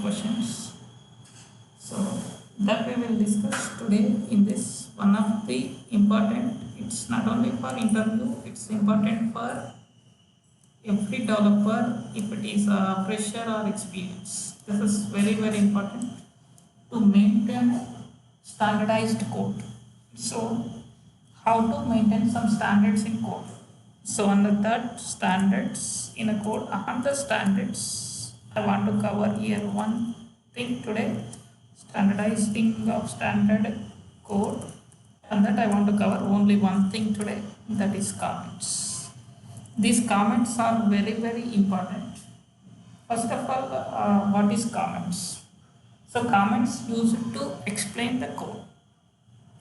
questions. So that we will discuss today in this one of the important. It's not only for interview, it's important for every developer if it is a fresher or experience. This is very important to maintain standardized code. So how to maintain some standards in code. So under that standards in a code, under standards, I want to cover here one thing today, standardizing of standard code, and that I want to cover only one thing today, that is comments. These comments are very important. First of all, what is comments? So comments used to explain the code.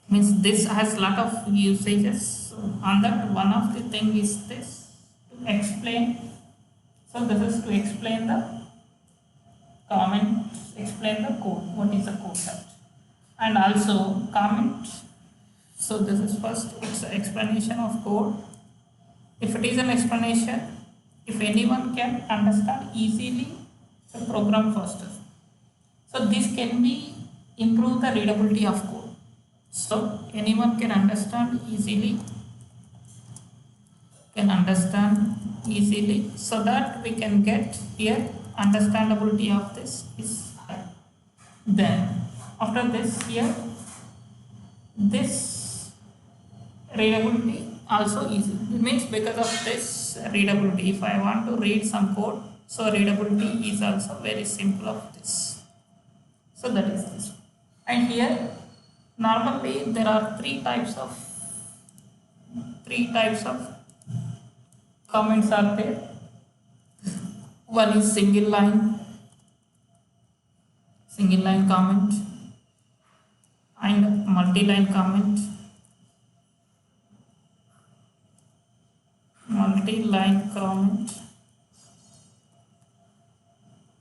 Means this has lot of usages. So on that, one of the thing is this to explain. So this is to explain the comments, explain the code. What is the code that? And also comment. So this is first, it's an explanation of code. If it is an explanation, if anyone can understand easily the program faster. So this can be improve the readability of code. So anyone can understand easily, so that we can get here understandability of this is high. Then after this here, this readability also easy. It means because of this readability, if I want to read some code, so readability is also very simple of this. So that is this. And here normally there are three types of comments are there. One is single line comment and multi-line comment.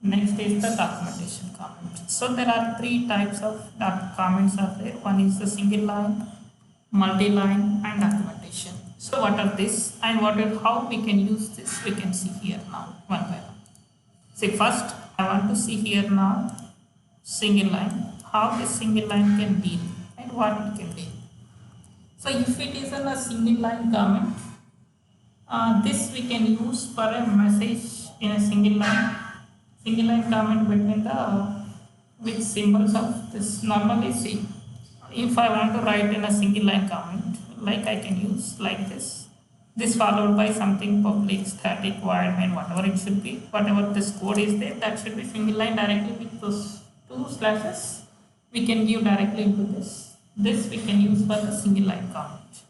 Next is the documentation comment. So there are three types of comments are there. One is the single line, multi-line and documentation. So what are this and how we can use this, we can see here now one by one. See, first I want to see here now single line, how this single line can deal and what it can deal. So if it is a single line comment, this we can use for a message in a single line comment between the with symbols of this. Normally see, if I want to write in a single line comment, like I can use like this followed by something public, static, void, main, whatever it should be, whatever this code is there, that should be single line directly with those two slashes. We can give directly into this we can use for the single line comment.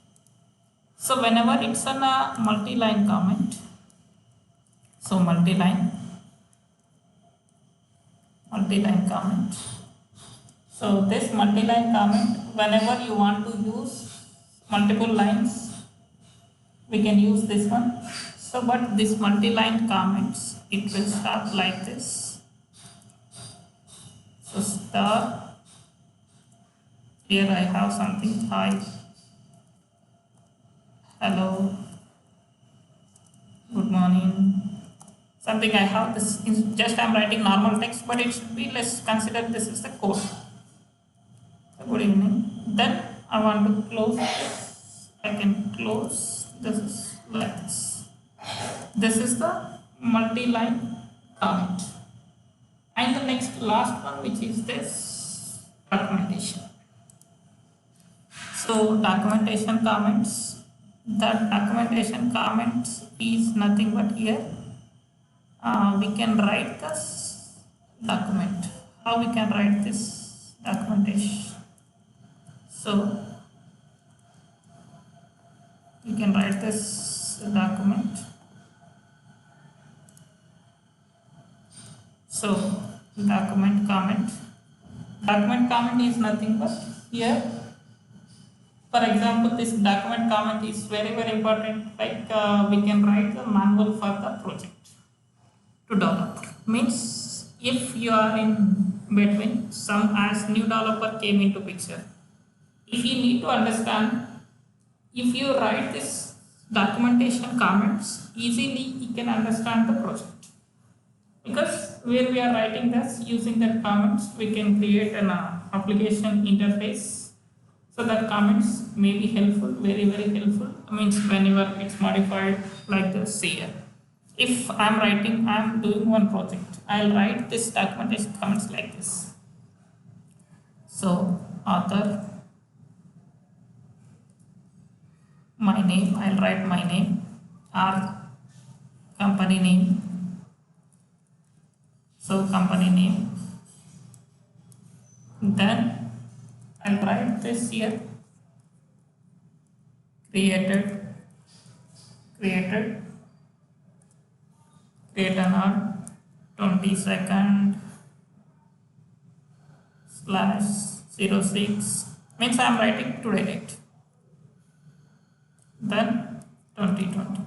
So whenever it's on a multi-line comment, so multi-line comment. So this multi-line comment, whenever you want to use multiple lines, we can use this one. So but this multi-line comments, it will start like this. So start, here I have something, hi, hello, good morning, something I have. This is just I'm writing normal text, but it should be, let's consider this is the code. So good evening. Then I want to close this. I can close. This is like this. This is the multi-line comment. And the next last one, which is this documentation. So documentation comments. That documentation comments is nothing but here. We can write this document. How we can write this documentation? So we can write this document. So document comment. Document comment is nothing but here. For example, this document comment is very important. Like we can write the manual for the project to develop. Means if you are in between, some as new developer came into picture, if you need to understand, if you write this documentation comments, easily you can understand the project, because where we are writing this, using that comments, we can create an application interface. So that comments may be helpful, very helpful. Means whenever it's modified like this here. If I'm doing one project, I'll write this documentation comments like this. So author, my name, I'll write my name, or company name. So company name. Then I'll write this here. Create an on 22nd/06 means I am writing today date. Then 2020.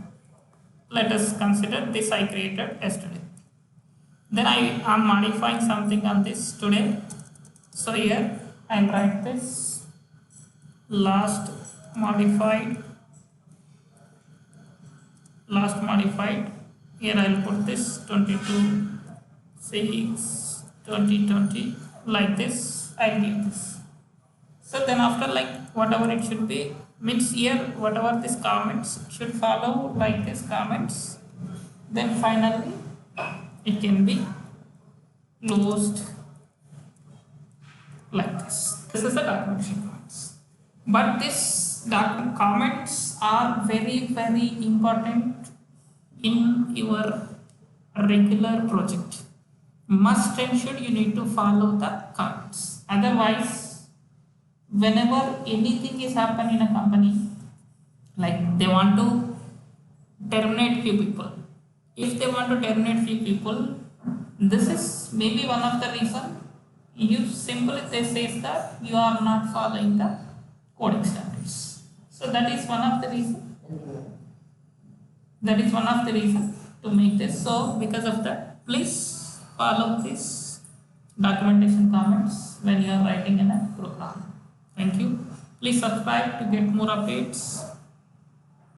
Let us consider this I created yesterday. Then I am modifying something on this today. So here I'll write this last modified. Here I'll put this 22/6/2020 like this. I'll give this. So then after like whatever it should be, means here whatever this comments should follow like this comments. Then finally it can be closed like this. This is the documentation comments. But this document comments are very important in your regular project. Must and should you need to follow the comments. Otherwise, whenever anything is happening in a company, like they want to terminate few people. If they want to terminate few people, this is maybe one of the reason. You simply they say that you are not following the coding standards. So that is one of the reason. To make this. So because of that, please follow this documentation comments when you are writing in a program. Thank you. Please subscribe to get more updates.